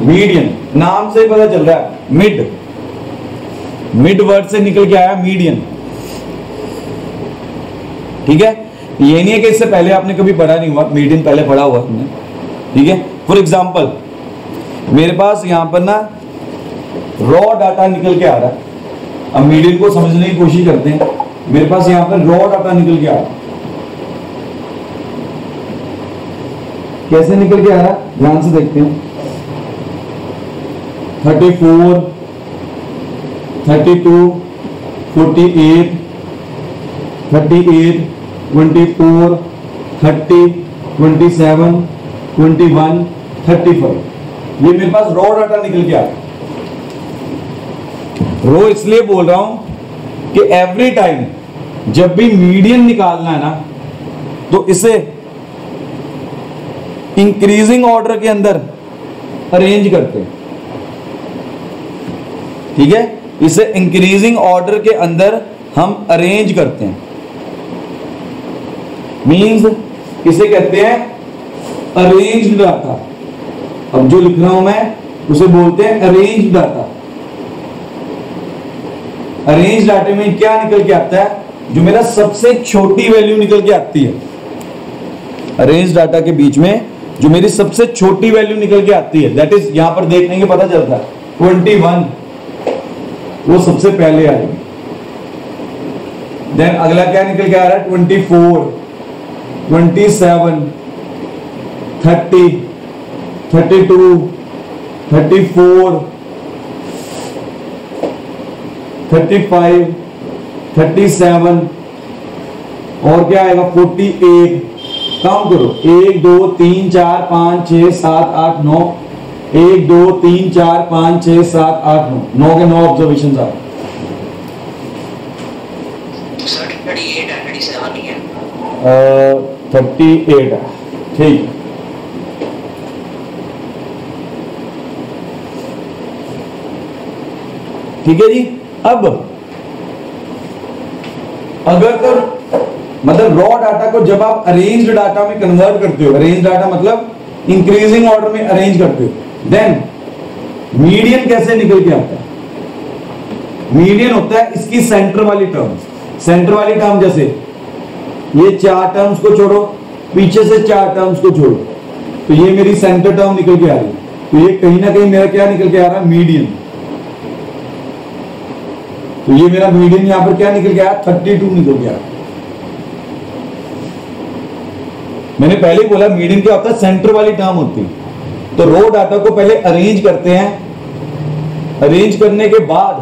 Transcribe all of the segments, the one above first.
Median नाम से पता चल रहा है, मिड वर्ड से निकल के आया मीडियन। ठीक है, ये नहीं है कि इससे पहले आपने कभी पढ़ा नहीं हुआ, मीडियन पहले पढ़ा हुआ तुमने। ठीक है, फॉर एग्जांपल मेरे पास यहां पर ना रॉ डाटा निकल के आ रहा है। अब मीडियन को समझने की कोशिश करते हैं। मेरे पास यहां पर रॉ डाटा निकल के आ रहा है। कैसे निकल के आ रहा है, ध्यान से देखते हैं। 34, 32, 48, 38, 24, 30, 27, 21, 35, ये मेरे पास रॉ डाटा निकल के आ रहा है। रो इसलिए बोल रहा हूं कि एवरी टाइम जब भी मीडियन निकालना है ना, तो इसे इंक्रीजिंग ऑर्डर के अंदर अरेंज करते हैं। ठीक है, इसे इंक्रीजिंग ऑर्डर के अंदर हम अरेंज करते हैं। मींस इसे कहते हैं अरेंज्ड डाटा। अब जो लिख रहा हूं मैं उसे बोलते हैं अरेंज्ड डाटा। अरेंज डाटे में क्या निकल के आता है, जो मेरा सबसे छोटी वैल्यू निकल के आती है। अरेंज डाटा के बीच में जो मेरी सबसे छोटी वैल्यू निकल के आती है, दैट इज यहां पर देखने के पता चलता है 21, वो सबसे पहले आएगी। देन अगला क्या निकल के आ रहा है 24, 27, 30, 32, 34, 35, 37 और क्या आएगा 48। काउंट करो 1 2 3 4 5 6 7 8 9, 1 2 3 4 5 6 7 8 9, 9 के 9 ऑब्जर्वेशन आ 38 है। ठीक, ठीक है जी। अब अगर तो मतलब रॉ डाटा को जब आप अरेंज्ड डाटा में कन्वर्ट करते हो, अरेंज डाटा मतलब इंक्रीजिंग ऑर्डर में अरेंज करते हो, देन मीडियन कैसे निकल के आता है। मीडियन होता है इसकी सेंटर वाली टर्म्स। सेंटर वाली टर्म जैसे ये 4 टर्म्स को छोड़ो, पीछे से 4 टर्म्स को छोड़ो, तो ये मेरी सेंटर टर्म निकल के आ रही है। तो ये कहीं ना कहीं मेरा क्या निकल के आ रहा है, मीडियन। तो ये मेरा मीडियन यहां पर क्या निकल गया 32 निकल गया। मैंने पहले ही बोला मीडियन क्या होता है, सेंटर वाली टर्म होती है। तो रो डाटा को पहले अरेंज करते हैं, अरेंज करने के बाद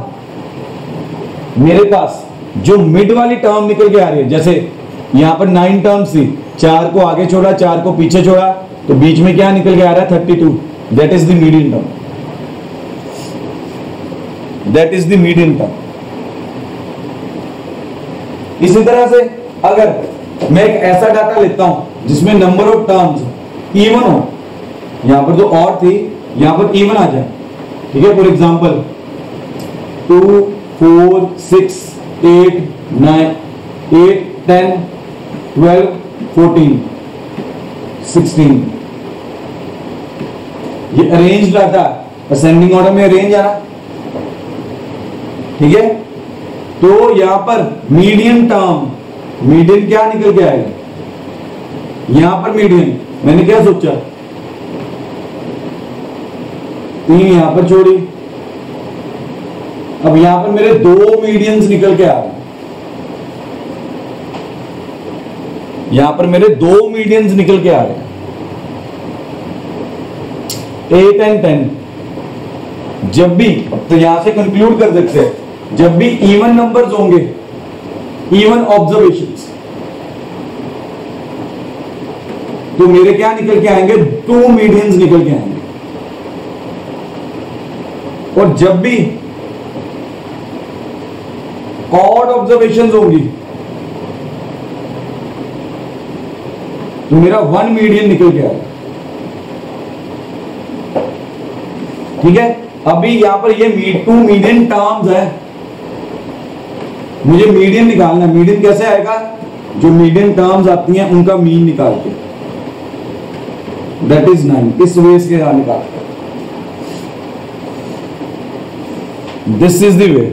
मेरे पास जो मिड वाली टर्म निकल के आ रही है, जैसे यहां पर 9 टर्म्स थी, 4 को आगे छोड़ा, 4 को पीछे छोड़ा, तो बीच में क्या निकल के आ रहा है 32, that is the median term, that is the median term. इसी तरह से अगर मैं एक ऐसा डाटा लेता हूं जिसमें नंबर ऑफ टर्म्स इवन हो, यहां पर जो और थी यहां पर इवन आ जाए, ठीक है। फॉर एग्जांपल 2 4 6 8 9 8 10 12 14 16, ये अरेंज डाटा, असेंडिंग ऑर्डर में अरेंज आ रहा, ठीक है। तो यहां पर मीडियन टर्म, मीडियन क्या निकल के आएगा, यहां पर मीडियन मैंने क्या सोचा 3 यहां पर छोड़ी, अब यहां पर मेरे 2 मीडियंस निकल के आ रहे हैं, यहां पर मेरे 2 मीडियंस निकल के आ रहे हैं 8 and 10। जब भी, तो यहां से कंक्लूड कर सकते हैं, जब भी इवन नंबर्स होंगे, इवन ऑब्जर्वेशंस, तो मेरे क्या निकल के आएंगे 2 मीडियंस निकल के आएंगे। और जब भी ऑड ऑब्जर्वेशंस होंगी तो मेरा 1 मीडियन निकल के आएगा, ठीक है। अभी यहां पर ये 2 मीडियन टर्म्स है, मुझे मीडियन निकालना है। मीडियन कैसे आएगा, जो मीडियन टर्म्स आती हैं उनका मीन निकाल के, दैट इज 9, इस वे से निकाल। दिस इज द वे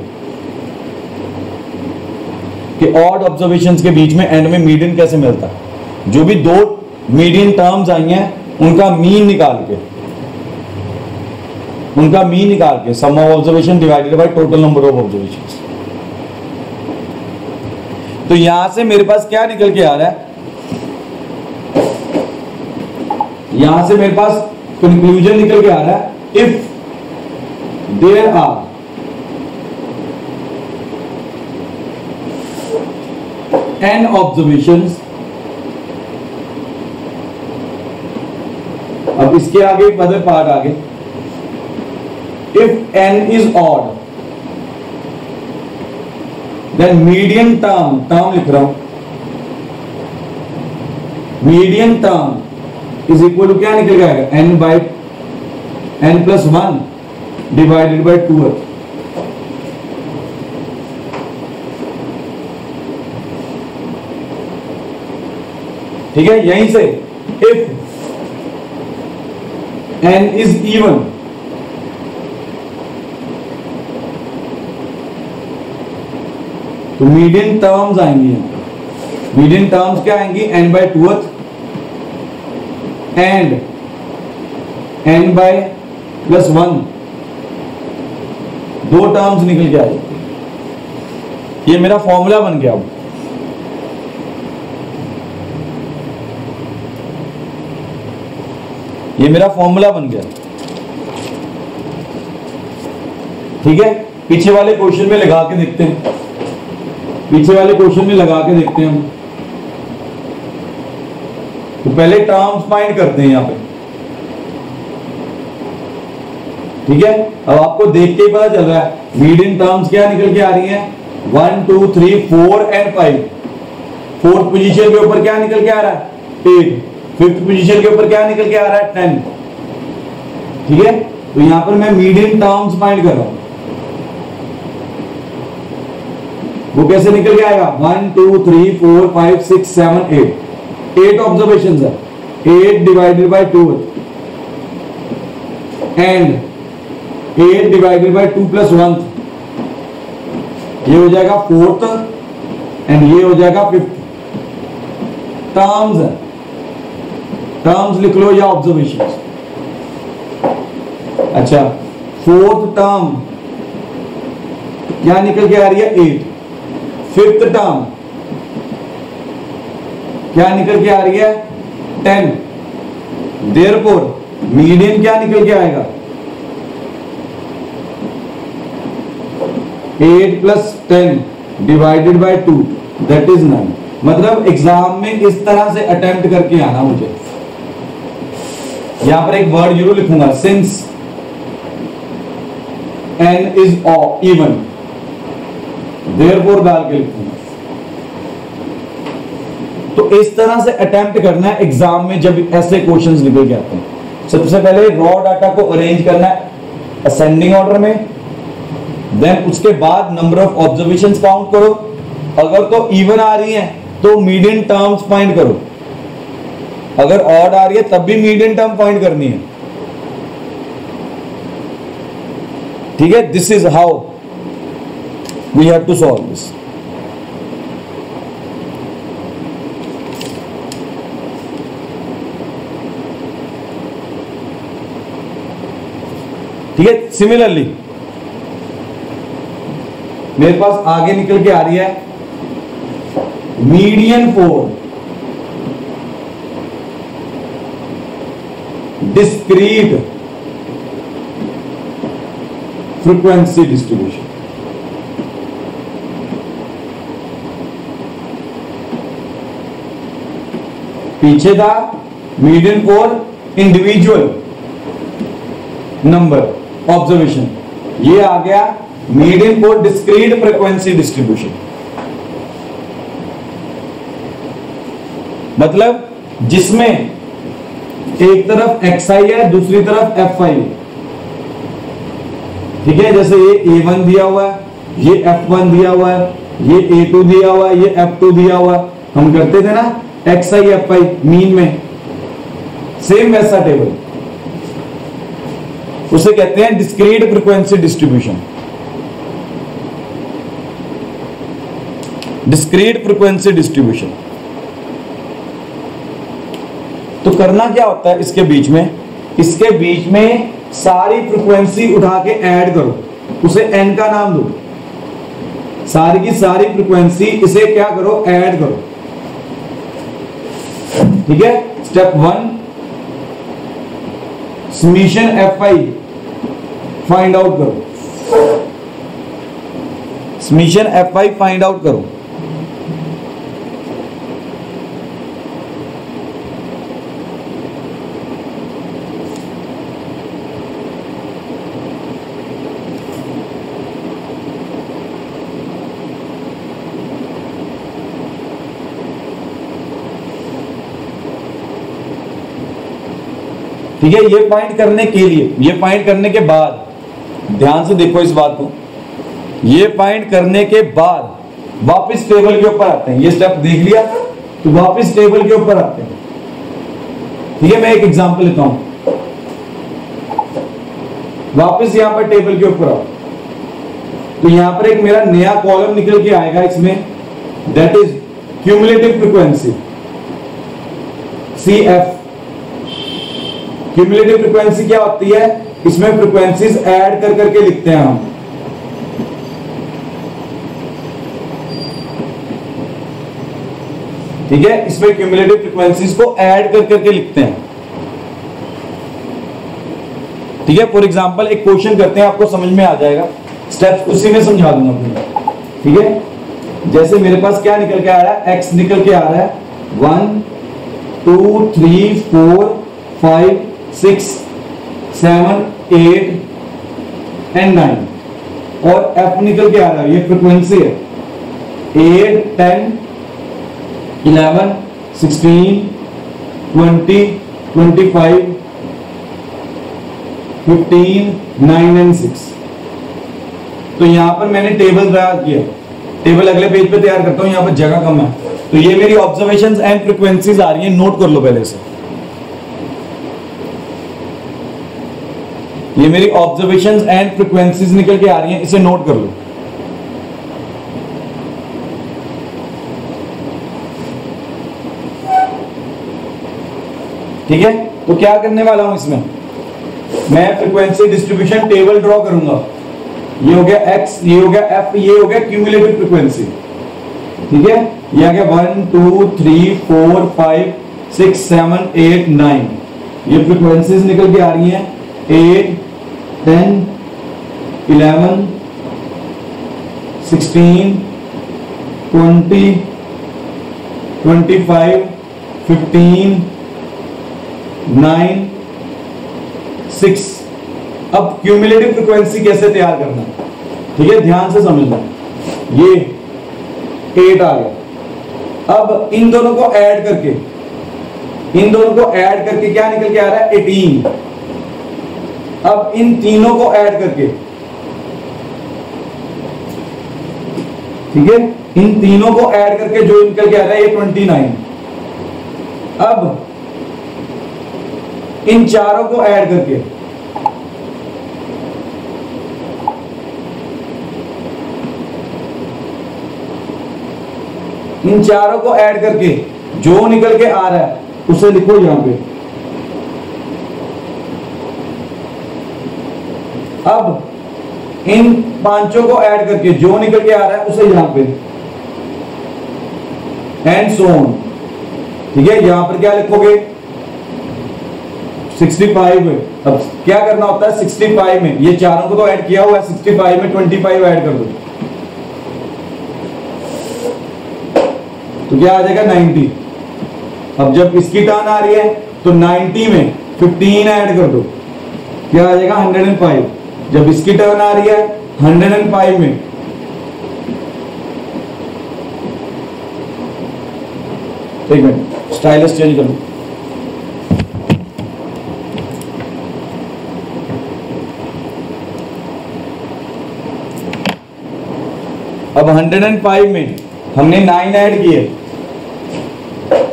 कि ऑड ऑब्जर्वेशंस के बीच में एंड में मीडियन कैसे मिलता है। जो भी दो मीडियन टर्म्स आई हैं उनका मीन निकाल के sum of observation divided by total number of observations. तो यहां से मेरे पास क्या निकल के आ रहा है, यहां से मेरे पास कंक्लूजन निकल के आ रहा है, if there are n observations, अब इसके आगे एक अदर पार्ट आगे, if n is odd then median term लिख रहा हूं, median term is equal to क्या निकल जाएगा, n by n plus 1 divided by 2। ठीक है, यहीं से if n is even तो मीडियन टर्म्स आएंगी। मीडियन टर्म्स क्या आएंगी, n by 2 and n by plus 1, दो टर्म्स निकल के आएगी। ये मेरा फॉर्मूला बन गया। अब ये मेरा फॉर्मूला बन गया। ठीक है, पीछे वाले क्वेश्चन में लगा के देखते हैं, पीछे वाले क्वेश्चन में लगा के देखते हैं हम। तो पहले टर्म्स फाइंड करते हैं यहां पे। ठीक है, अब आपको देख के ही पता चल रहा है मीडियन टर्म्स क्या निकल के आ रही हैं, 1 2 3 4 एंड 5। फोर्थ पोजीशन के ऊपर क्या निकल के आ रहा है, 8। फिफ्थ पोजीशन के ऊपर क्या निकल के आ रहा है, 10। ठीक है, तो यहां पर मैं मीडियन टर्म्स फाइंड कर रहा हूं। वो कैसे निकल के आएगा, 1 2 3 4 5 6 7 8। 8 ऑब्जर्वेशंस है, 8 divided by 2 and 8 divided by 2 plus 1, ये हो जाएगा 4th एंड ये हो जाएगा 5th। टर्म्स है, टर्म्स लिख लो या ऑब्जर्वेशंस। अच्छा, 4th टर्म क्या निकल के आ रही है, 8। 5th टर्म क्या निकल के आ रही है, 10। देयरफॉर मीडियन क्या निकल के आएगा, 8 plus 10 divided by 2 that is 9। मतलब एग्जाम में इस तरह से अटेम्प्ट करके आना मुझे। यहां पर एक वर्ड जरूर लिखूंगा, since n is even, therefore डाल के लिखूंगा। तो इस तरह से अटेम्प्ट करना है एग्जाम में जब ऐसे क्वेश्चंस निकल के आते हैं। सबसे पहले रॉ डाटा को अरेंज करना है असेंडिंग ऑर्डर में, देन उसके बाद नंबर ऑफ ऑब्जर्वेशंस काउंट करो। अगर तो इवन आ रही है तो मीडियन टर्म्स फाइंड करो, अगर ऑड आ रही है तब भी मीडियन टर्म फाइंड करनी है। ठीक है, this is how we have to solve this. ठीक है, सिमिलरली मेरे पास आगे निकल के आ रही है median for discrete frequency distribution। पीछे था median for individual number observation, ये आ गया median for discrete frequency distribution. मतलब जिसमें एक तरफ xi है, दूसरी तरफ fi है। ठीक है, जैसे ये a1 दिया हुआ है, ये f1 दिया हुआ है, ये a2 दिया हुआ है, ये f2 दिया हुआ है। हम करते थे ना xi fi मीन में, सेम वैसा टेबल, उसे कहते हैं discrete frequency distribution. Discrete frequency distribution. तो करना क्या होता है इसके बीच में, इसके बीच में सारी फ्रीक्वेंसी उठा के ऐड करो, उसे n का नाम दो, सारी की सारी फ्रीक्वेंसी इसे क्या करो, ऐड करो। ठीक है, step 1 summation fi find out करो, समीशन fi फाइंड आउट करो। ठीक है, ये फाइंड करने के लिए, ये फाइंड करने के बाद, ध्यान से देखो इस बात को, ये फाइंड करने के बाद वापस टेबल के ऊपर आते हैं। ये स्टेप देख लिया तो वापस टेबल के ऊपर आते हैं। ठीक है, मैं एक एग्जांपल लेता हूं, वापस यहां पर टेबल के ऊपर आओ, तो यहां पर एक मेरा नया कॉलम निकल के आएगा इसमें, that is cumulative frequency CF। Cumulative frequency क्या होती है, इसमें फ्रीक्वेंसीज ऐड कर करके लिखते हैं हम। ठीक है, इसमें क्यूमुलेटिव फ्रीक्वेंसीज को ऐड कर करके लिखते हैं। ठीक है, फॉर एग्जांपल एक क्वेश्चन करते हैं, आपको समझ में आ जाएगा, स्टेप्स उसी में समझा दूंगा। ठीक है, जैसे मेरे पास क्या निकल के आ रहा है, x निकल के आ रहा है 1 2 3 4 5 6 7 8 and 9, और f निकल के आ रहा है, ये फ्रीक्वेंसी है 8 10 11 16 20 25 15 9 and 6। तो यहां पर मैंने टेबल तैयार किया, टेबल अगले पेज पे तैयार करता हूं, यहां पर जगह कम है, तो ये मेरी ऑब्जर्वेशंस एंड फ्रीक्वेंसीज आ रही हैं, नोट कर लो पहले से। ये मेरी ऑब्जर्वेशंस एंड फ्रीक्वेंसीज निकल के आ रही हैं, इसे नोट कर लो। ठीक है, तो क्या करने वाला हूं इसमें, मैं फ्रीक्वेंसी डिस्ट्रीब्यूशन टेबल ड्रॉ करूंगा। ये हो गया x, ये हो गया f, ये हो गया क्यूमुलेटिव फ्रीक्वेंसी। ठीक है, ये आ गया 1 2 3 4 5 6 7 8 9, ये फ्रीक्वेंसीज निकल के आ रही हैं 8 10 11 16 20 25 15 9 6। अब क्यूमुलेटिव फ्रीक्वेंसी कैसे तैयार करना, ठीक है, ध्यान से समझना। ये 8 आ गया, अब इन दोनों को ऐड करके, इन दोनों को ऐड करके क्या निकल के आ रहा है 18। अब इन तीनों को ऐड करके, ठीक है, इन तीनों को ऐड करके जो निकल के आ रहा है ये 29। अब इन चारों को ऐड करके, इन चारों को ऐड करके जो निकल के आ रहा है उसे लिखो यहां पे। अब इन पांचों को ऐड करके जो निकल के आ रहा है उसे यहां पे, एंड सो ऑन। ठीक है, यहां पर क्या लिखोगे 65 है। अब क्या करना होता है 65 में, ये चारों को तो ऐड किया हुआ है, 65 में 25 ऐड कर दो तो क्या आ जाएगा 90। अब जब इसकी टर्न आ रही है तो 90 में 15 ऐड कर दो, क्या आ जाएगा 105। जब इसकी टर्न आ रही है 105 में एक मिनट स्टाइलस चेंज कर लो। अब 105 में हमने 9 ऐड किए,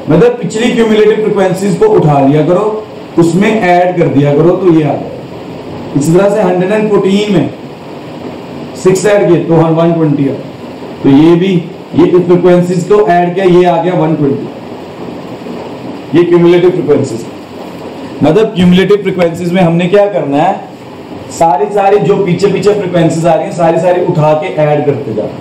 मतलब पिछली क्यूमुलेटिव फ्रीक्वेंसीज को उठा लिया करो, उसमें ऐड कर दिया करो तो ये आ जाएगा। इसी तरह से 114 में 6 ऐड किए तो 120 आ, तो ये भी ये फ्रीक्वेंसीज को ऐड किया, ये आ गया 120। ये क्यूमुलेटिव फ्रीक्वेंसीज, मतलब क्यूमुलेटिव फ्रीक्वेंसीज में हमने क्या करना है, सारी जो पीछे फ्रीक्वेंसीज आ रही हैं सारी उठा के ऐड करते जाना,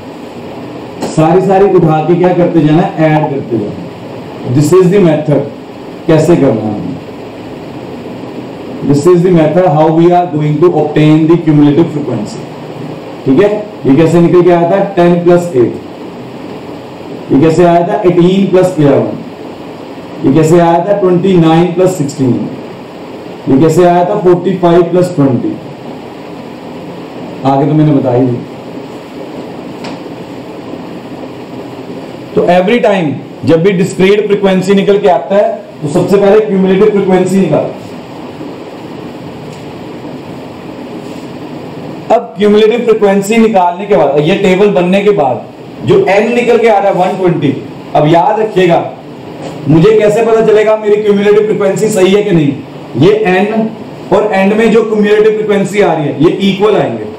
सारी उठा के क्या करते जाना, ऐड करते जाना। दिस इज द मेथड कैसे करना है, this is the method how we are going to obtain the cumulative frequency. ठीक है, ये कैसे निकल के आया था 10 + 8, ये कैसे आया था 18 + 11, ये कैसे आया था 29 + 16, ये कैसे आया था 45 + 20, आगे तो मैंने बताई दी। तो एवरी टाइम जब भी डिस्क्रीट फ्रीक्वेंसी निकल के आता है तो सबसे पहले क्यूमुलेटिव फ्रीक्वेंसी निकाल। अब क्यूमुलेटिव फ्रीक्वेंसी निकालने के बाद, ये टेबल बनने के बाद जो n निकल के आ रहा है 120, अब याद रखिएगा मुझे कैसे पता चलेगा मेरी क्यूमुलेटिव फ्रीक्वेंसी सही है कि नहीं, ये n और एंड में जो क्यूमुलेटिव फ्रीक्वेंसी आ रही है ये इक्वल आएंगे।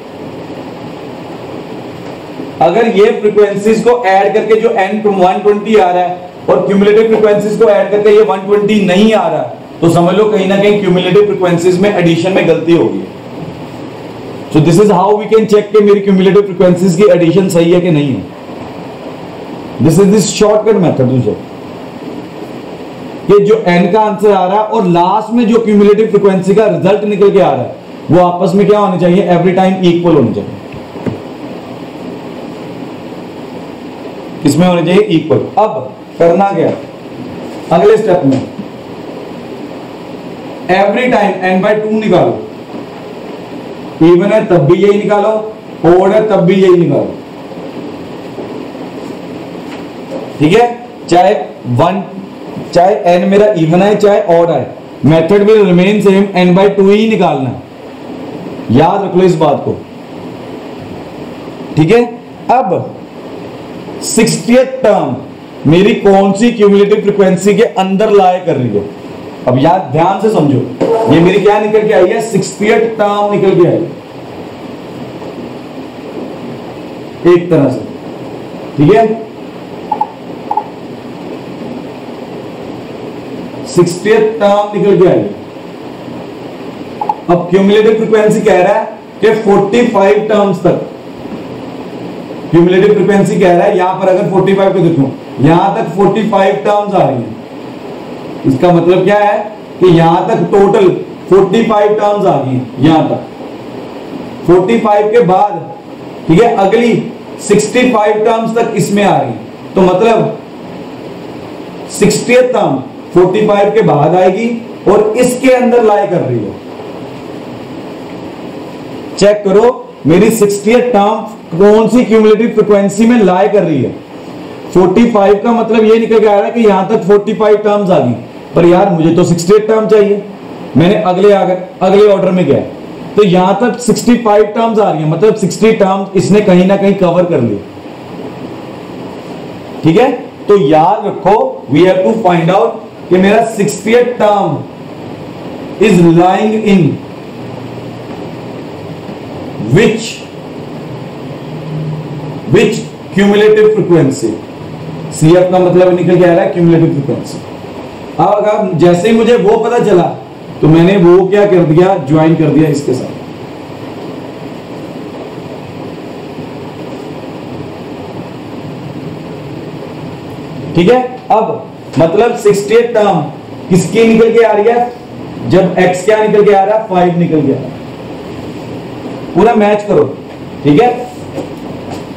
अगर ये फ्रीक्वेंसीज को ऐड करके जो n 120 आ रहा है और क्यूमुलेटिव फ्रीक्वेंसीज को ऐड करके ये 120 नहीं आ रहा, तो समझ लो कहीं ना कहीं क्यूमुलेटिव फ्रीक्वेंसीज में एडिशन में गलती होगी। So this is how we can check कि मेरी क्यूमुलेटिव फ्रीक्वेंसीज की एडिशन सही है कि नहीं है। This is this shortcut method. दूसरा ये जो n का आंसर आ रहा है और लास्ट में जो क्यूमुलेटिव फ्रीक्वेंसी का रिजल्ट निकल के आ रहा है वो आपस में क्या होने चाहिए, एवरी टाइम इक्वल होने चाहिए। इसमें होने चाहिए इक्वल। अब करना क्या, अगले स्टेप में एवरी टाइम n/2 निकालो, इवन है तब भी यही निकालो, ओड है तब भी यही निकालो। ठीक है, चाहे n मेरा इवन है चाहे ऑड है, method will remain same, n/2 ही निकालना है। याद रख लो इस बात को। ठीक है, अब 60th टर्म मेरी कौन सी क्यूमुलेटिव फ्रीक्वेंसी के अंदर लाए कर रही है। अब याद ध्यान से समझो, ये मेरी क्या निकल के आई है, 60th टर्म निकल के आई एक तरह से। ठीक है, 60th टर्म निकल के आई। अब क्यूमुलेटिव फ्रीक्वेंसी कह रहा है कि 45 टर्म्स तक, क्यूमुलेटिव फ्रीक्वेंसी कह रहा है यहां पर अगर 45 को देखूं, यहां तक 45 टर्म्स आ रही हैं। इसका मतलब क्या है कि यहां तक टोटल 45 टर्म्स आ गई हैं, यहां तक 45 के बाद, ठीक है, अगली 65 टर्म्स तक इसमें आ रही है। तो मतलब 60th टर्म 45 के बाद आएगी और इसके अंदर लाई कर रही है। चेक करो मेरी 60th टर्म कौन सी क्यूमुलेटिव फ्रीक्वेंसी में लाई कर रही है। 45 का मतलब ये निकल के आ रहा है कि यहां तक 45 टर्म्स आ गई, पर यार मुझे तो 68 टर्म चाहिए। मैंने अगले ऑर्डर में गया तो यहां तक 65 टर्म्स आ रही है, मतलब 60 टर्म्स इसने कहीं ना कहीं कवर कर ली। ठीक है, तो याद रखो we have to find out कि मेरा 60th term is lying in which cumulative frequency। CF का मतलब निकल के आ रहा है क्यूमुलेटिव फ्रीक्वेंसी। अब अगर जैसे ही मुझे वो पता चला तो मैंने वो क्या कर दिया, ज्वाइन कर दिया इसके साथ। ठीक है, अब मतलब 60th टर्म किसकी निकल के आ रही है, जब x क्या निकल के आ रहा है, 5 निकल के आ रहा है। पूरा मैच करो। ठीक है,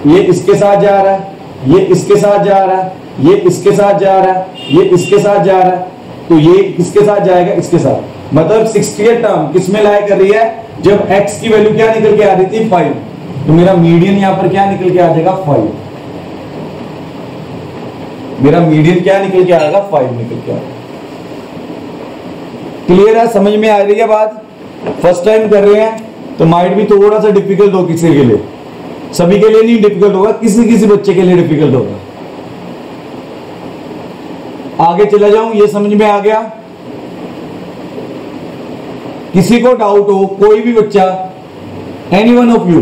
ये इसके साथ जा रहा है, ये इसके साथ जा रहा है, ये इसके साथ जा रहा है, ये इसके साथ जा रहा है, तो ये किसके साथ जाएगा, इसके साथ। मतलब 60th टर्म किसमें लाया कर रही है, जब x की वैल्यू क्या निकल के आ रही थी, 5, तो मेरा मीडियन यहां पर क्या निकल के आ जाएगा, 5। मेरा मीडियन क्या निकल के आएगा, 5 निकल के आएगा। क्लियर है, समझ में आ रही है बात। फर्स्ट टाइम कर रहे हैं तो माइट भी थोड़ा सा डिफिकल्ट हो किसी के लिए, सभी के लिए नहीं डिफिकल्ट होगा, किसी बच्चे के लिए डिफिकल्ट होगा। आगे चला जाऊं, ये समझ में आ गया। किसी को डाउट हो, कोई भी बच्चा, एनी वन ऑफ यू,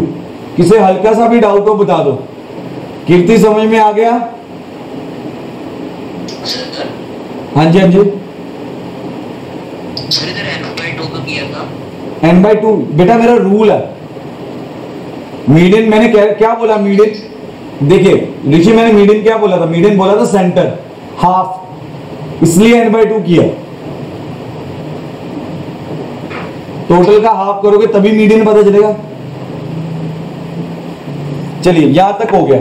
किसे हल्का सा भी डाउट हो बता दो। कीर्ति समझ में आ गया? हाँ जी हाँ जी। सर इधर n/2 का किया था। n/2 बेटा मेरा रूल है। मीडियन मैंने क्या बोला? मीडियन देखिए ऋषि, मैंने मीडियन क्या बोला था? मीडियन बोला था सेंटर हाफ, इसलिए n/2 किया। टोटल का हाफ करोगे तभी मीडियन पता चलेगा। चलिए यहां तक हो गया।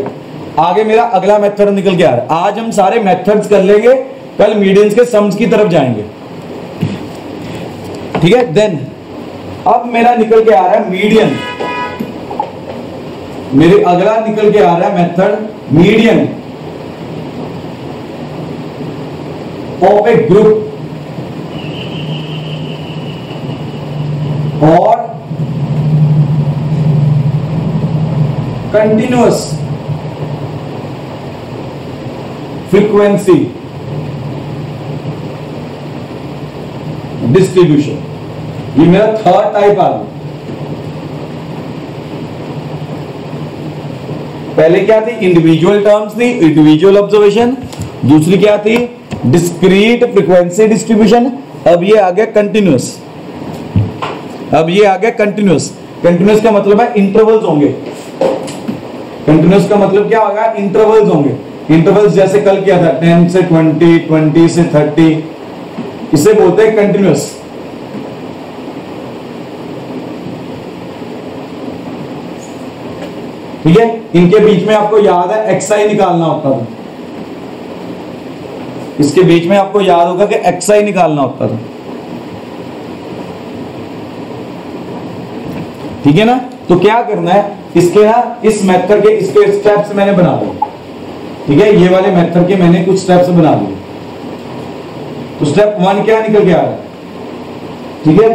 आगे मेरा अगला मेथड निकल के आ रहा है। आज हम सारे मेथड्स कर लेंगे, कल मीडियंस के सम्स की तरफ जाएंगे, ठीक है। देन अब मेरा निकल के आ रहा है मीडियन। मेरे अगला निकल के आ रहा है method median of A group और कंटिन्यूअस फ्रीक्वेंसी डिस्ट्रीब्यूशन। ये मेरा थर्ड टाइप आ गया। पहले क्या थी? इंडिविजुअल टर्म्स थी, इंडिविजुअल ऑब्जर्वेशन। दूसरी क्या थी? Discrete frequency distribution. अब ये आ गया कंटिन्यूअस। अब ये आ गया कंटिन्यूअस। कंटिन्यूअस का मतलब है इंटरवल्स होंगे। कंटिन्यूअस का मतलब क्या होगा? इंटरवल्स होंगे। इंटरवल्स जैसे कल किया था 10 से 20, 20 से 30, इसे बोलते हैं कंटिन्यूअस। ठीक है। इनके बीच में आपको याद है एक्सआई निकालना होता था। इसके बीच में आपको याद होगा कि एक्सआई निकालना होता था, ठीक है ना। तो क्या करना है इसके ना, इस मेथड के इसके स्टेप्स मैंने बना दिए, ठीक है। ये वाले मेथड के मैंने कुछ स्टेप्स बना दिए। तो स्टेप 1 क्या निकल के आ रहा है? ठीक है,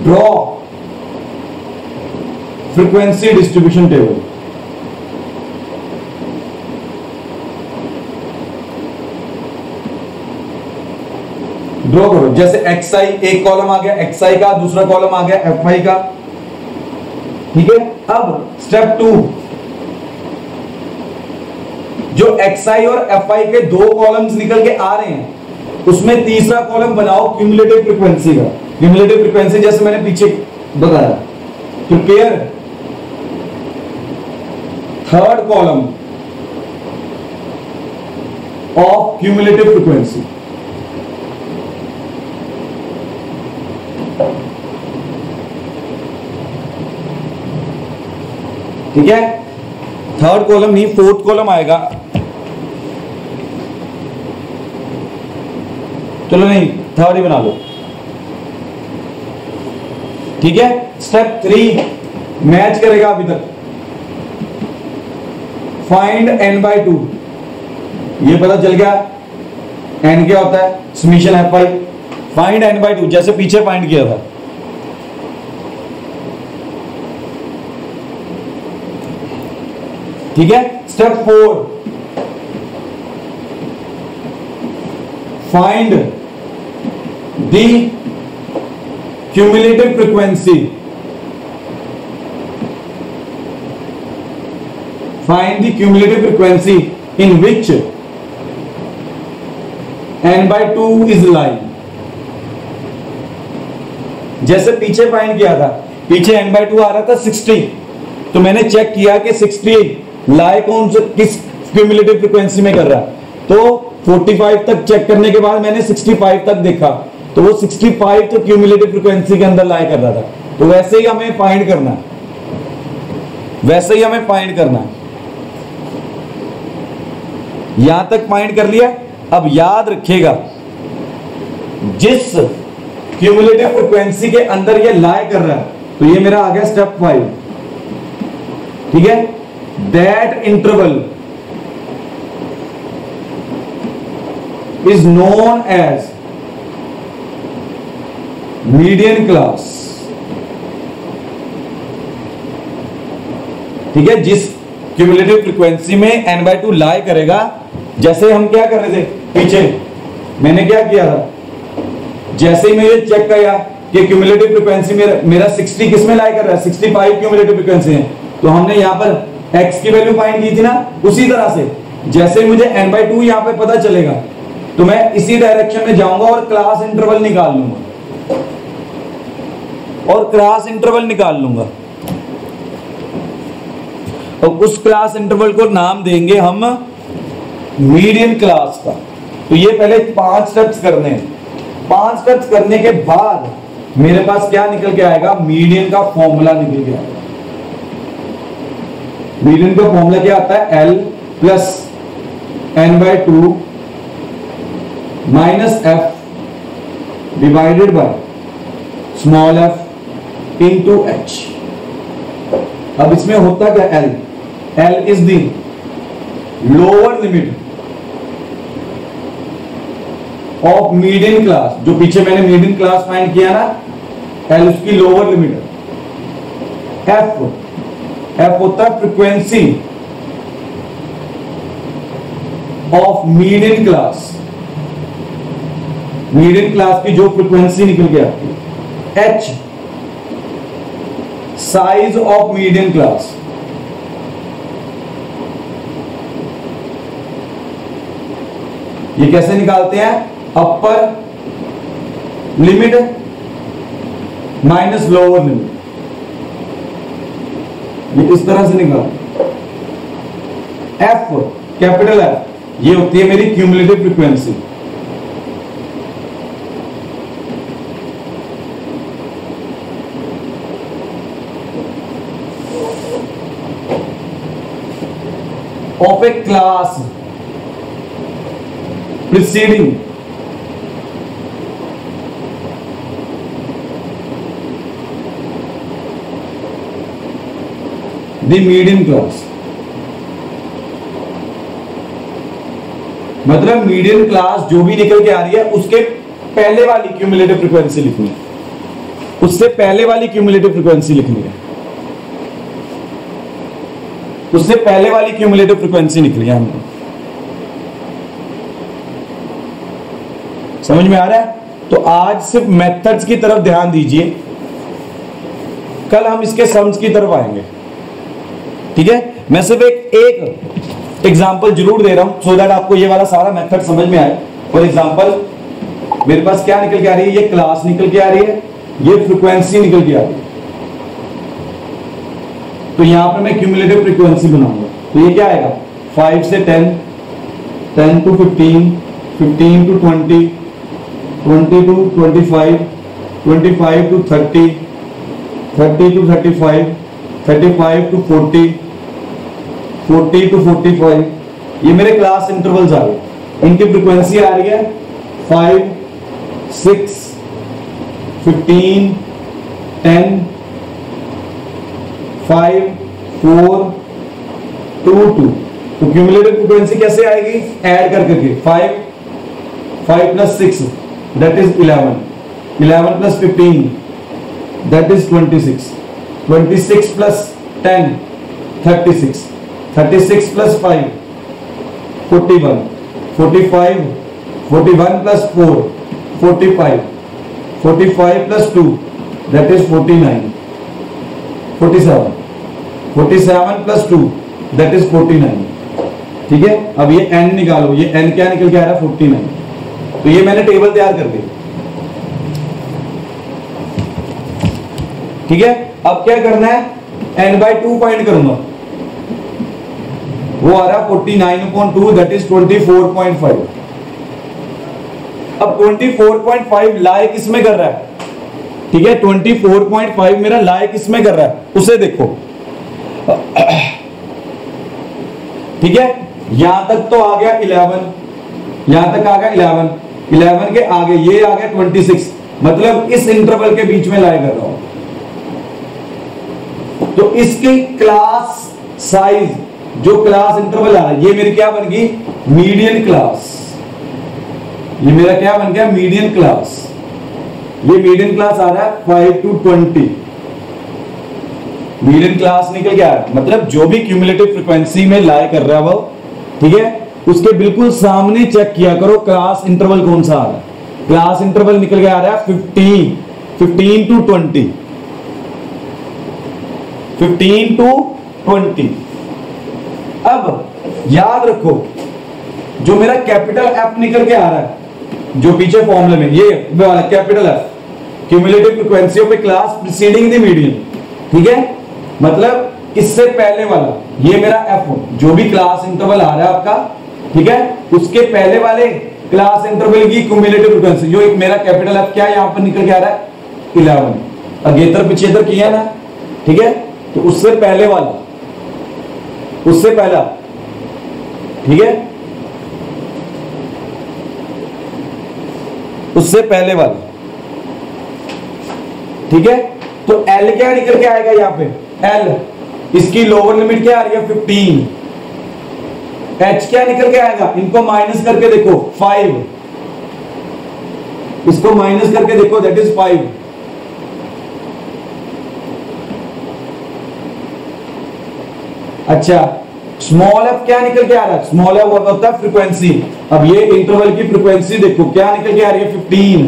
draw frequency distribution table. Draw करो। जैसे एक्सआई, एक कॉलम आ गया एक्सआई का, दूसरा कॉलम आ गया एफआई का, ठीक है। अब स्टेप 2, जो एक्सआई और एफआई के दो कॉलम्स निकल के आ रहे हैं, उसमें तीसरा कॉलम बनाओ क्यूमुलेटिव फ्रीक्वेंसी का। क्यूमुलेटिव फ्रीक्वेंसी जैसे मैंने पीछे बताया, prepare third column of cumulative frequency. ठीक है, थर्ड कॉलम नहीं फोर्थ कॉलम आएगा। चलो नहीं, थर्ड ही बना लो, ठीक है। स्टेप 3 मैच करेगा अभी तक। Find n/2। ये पता चल गया n क्या होता है, समीशन fi। फाइंड n/2 जैसे पीछे फाइंड किया था। ठीक है। Step 4 find the cumulative frequency. Find the cumulative frequency in which n/2 is lying. जैसे पीछे फाइंड किया था, पीछे n/2 आ रहा था 60, तो मैंने चेक किया कि 60 लाई कौन से किस क्यूमुलेटिव फ्रीक्वेंसी में कर रहा है। तो 45 तक चेक करने के बाद मैंने 65 तक देखा, तो वो 65 तो क्यूमुलेटिव फ्रीक्वेंसी के अंदर लाई कर रहा था। तो वैसे ही हमें फाइंड करना है, वैसे ही हमें फाइंड करना है। यहां तक फाइंड कर लिया। अब याद रखिएगा, जिस क्यूमुलेटिव फ्रीक्वेंसी के अंदर ये लाई कर रहा है, तो ये मेरा आ गया स्टेप 5, ठीक है। That interval is known as median class. ठीक है, जिस क्यूमुलेटिव फ्रीक्वेंसी में n/2 लाई करेगा, जैसे हम क्या कर रहे थे पीछे, मैंने क्या किया था, जैसे ही मैंने चेक किया कि क्यूमुलेटिव फ्रीक्वेंसी मेरा 60 किस में लाई कर रहा है, 65 क्यूमुलेटिव फ्रीक्वेंसी है, तो हमने यहां पर x की वैल्यू फाइंड की थी ना, उसी तरह से जैसे मुझे n/2 यहां पे पता चलेगा तो मैं इसी डायरेक्शन में जाऊंगा और क्लास इंटरवल निकाल लूंगा, और क्लास इंटरवल निकाल लूंगा, और उस क्लास इंटरवल को नाम देंगे हम मीडियन क्लास का। तो ये पहले 5 स्टेप्स करने हैं। 5 स्टेप्स करने के बाद मेरे पास क्या निकल के आएगा, मीडियन का फॉर्मूला निकल के आएगा। मीडियन का फॉर्मूला क्या आता है, L plus n/2 minus f divided by small f into h। अब इसमें होता क्या, L is the lower limit of median class, जो पीछे मैंने मीडियन क्लास फाइंड किया ना, L उसकी लोअर लिमिट है। F होता है frequency of median class, median class की जो फ्रीक्वेंसी निकल के आती है। H size of median class, ये कैसे निकालते हैं, upper limit minus lower limit, ये इस तरह से निकाल। F कैपिटल F ये होती है मेरी cumulative frequency. Of A class preceding the median class। मतलब मीडियन क्लास जो भी निकल के आ रही है उसके पहले वाली क्यूमुलेटिव फ्रीक्वेंसी लिखनी है, उससे पहले वाली क्यूमुलेटिव फ्रीक्वेंसी लिखनी है, उससे पहले वाली क्यूमुलेटिव फ्रीक्वेंसी निकली है हमने। समझ में आ रहा है? तो आज सिर्फ मेथड्स की तरफ ध्यान दीजिए, कल हम इसके सम्स की तरफ आएंगे। ठीक है, मैं सिर्फ एक एग्जांपल जरूर दे रहा हूं सो दैट आपको ये वाला सारा मेथड समझ में आए। फॉर एग्जांपल मेरे पास क्या निकल के आ रही है, ये क्लास निकल के आ रही है, ये फ्रीक्वेंसी निकल के आ रही है। तो यहां पर मैं क्यूमुलेटिव फ्रीक्वेंसी बनाऊंगा, तो ये क्या आएगा, 5 से 10, 10 to 15, 15 to 20, 20 to 25, 25 to 30, 30 to 35, 35 to 40, 40 to 45। ये मेरे क्लास इंटरवल्स आ गए, इनकी फ्रीक्वेंसी आ रही है 5, 6, 15, 10, 5, 4, 2, 2। तो क्यूमुलेटिव फ्रीक्वेंसी कैसे आएगी, ऐड कर करके 5 plus 6 that is 11, 11 plus 15 that is 26, 26 plus 10 36, 36 plus 5 41, 45, 41 plus 4 45, 45 plus 2 that is 49, 47, 47 plus 2 that is 49। ठीक है, अब ये n निकालो, ये n क्या निकल के आ रहा है, 49। तो ये मैंने टेबल तैयार कर दी। ठीक है, अब क्या करना है, n/2 फाइंड करूंगा, वो आ रहा 49/2 दैट इज 24.5। अब 24.5 लाए किसमें कर रहा है, ठीक है, 24.5 मेरा लाए किसमें कर रहा है, उसे देखो। ठीक है, यहां तक तो आ गया 11, यहां तक आ गया 11, 11 के आगे ये आ गया 26, मतलब इस इंटरवल के बीच में लाए कर रहा हूं। तो इसकी क्लास साइज जो क्लास इंटरवल आ रहा है, ये मेरी क्या बन गई, मीडियन क्लास। ये मेरा क्या बन गया, मीडियन क्लास। ये मीडियन क्लास आ रहा है 5 to 20, मीडियन क्लास निकल गया, मतलब जो भी क्यूमुलेटिव फ्रीक्वेंसी में लाई कर रहा है वो, ठीक है, उसके बिल्कुल सामने चेक किया करो क्लास इंटरवल कौन सा आ रहा है। क्लास इंटरवल निकल के आ रहा है 15 to 20, 15 to 20। अब याद रखो, जो मेरा कैपिटल एफ निकल के आ रहा है, जो पीछे फॉर्मूले में ये वाला capital F, cumulative frequency of A class preceding the median, ठीक है, मतलब इससे पहले वाला, ये मेरा एफ जो भी क्लास इंटरवल आ रहा है आपका, ठीक है, उसके पहले वाले क्लास इंटरवल की क्यूमुलेटिव फ्रीक्वेंसी, जो एक मेरा कैपिटल एफ क्या है यहां पर निकल के आ रहा है 11, अगेतर पिछेतर किया ना, ठीक है, तो उससे पहले वाला, उससे पहला, ठीक है, उससे पहले वाला, ठीक है, तो एल क्या निकल के आएगा यहां पे, एल, इसकी लोअर लिमिट क्या आ रही है 15, एच क्या निकल के आएगा, इनको माइनस करके देखो 5, इसको माइनस करके देखो दैट इज 5, अच्छा, स्मॉल एफ क्या निकल के आ रहा है, स्मॉल एफ होता है फ्रीक्वेंसी, अब ये इंटरवल की फ्रीक्वेंसी देखो क्या निकल के आ रही है 15,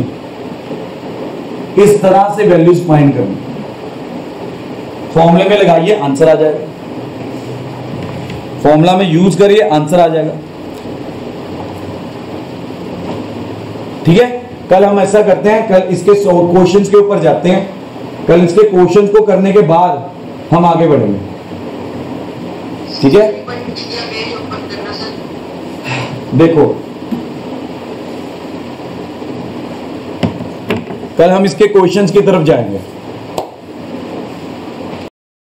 इस तरह से वैल्यूज फाइंड करनी, फॉर्मूले में लगाइए आंसर आ जाएगा, फॉर्मूला में यूज करिए आंसर आ जाएगा, ठीक है। कल हम ऐसा करते हैं, कल इसके क्वेश्चंस के ऊपर जाते हैं, कल इसके क्वेश्चंस को करने के बाद हम आगे बढ़ेंगे, ठीक है। देखो कल हम इसके क्वेश्चंस की तरफ जाएंगे।